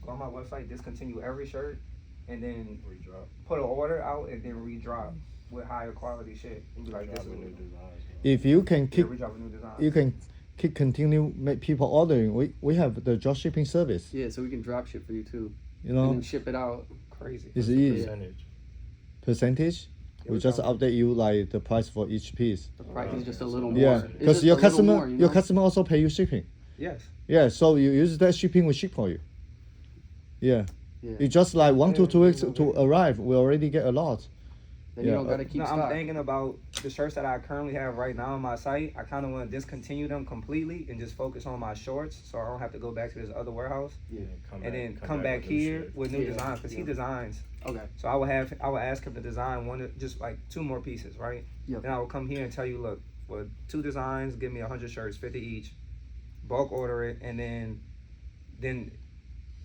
Go on my website, discontinue every shirt, and then put an order out and then redrop with higher quality shit. And be like, this is If you can keep, redrop a new design. you can keep continue make people ordering. We have the dropshipping service. Yeah, so we can drop ship for you too. You know, and then ship it out. Crazy. it's easy. Percentage. Percentage. We just update you like the price for each piece. The price is just a little more. Yeah, It's because just your a little customer, more, you your know? customer also pay you shipping. Yes. Yeah, so you use that shipping, we ship for you. Yeah. Yeah. You just like 1 to 2 weeks to arrive, we already get a lot. Then you Yeah. don't gotta keep No, stock. I'm thinking about the shirts that I currently have right now on my site. I kind of want to discontinue them completely and just focus on my shorts, so I don't have to go back to this other warehouse Yeah. and then come back here with new Yeah. designs because he designs. Okay. So I would ask him to design just like 2 more pieces, right? Yep. Then I would come here and tell you, look, for 2 designs, give me 100 shirts, 50 each, bulk order it, and then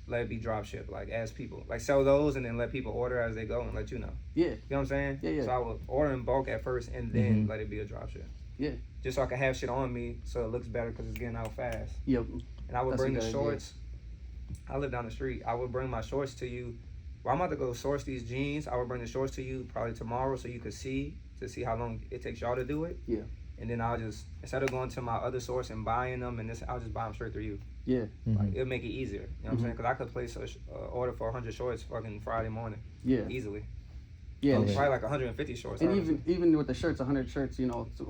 let it be drop ship. Like ask people, like sell those and then let people order as they go and let you know. Yeah. You know what I'm saying? Yeah, yeah. So I would order in bulk at first and then let it be a drop ship. Yeah. Just so I can have shit on me so it looks better because it's getting out fast. Yep. And I would That's a bring the good idea. shorts. I live down the street. I would bring my shorts to you. Well, I'm about to go source these jeans. I would bring the shorts to you probably tomorrow so you could see how long it takes y'all to do it. Yeah. And then I'll just, instead of going to my other source and buying them, I'll just buy them straight through you. Yeah. Like, it'll make it easier. You know what I'm saying? Because I could place a order for 100 shorts fucking Friday morning. Yeah. Easily. Yeah. Okay. Probably like 150 shorts. And honestly. even with the shirts, 100 shirts, you know, it's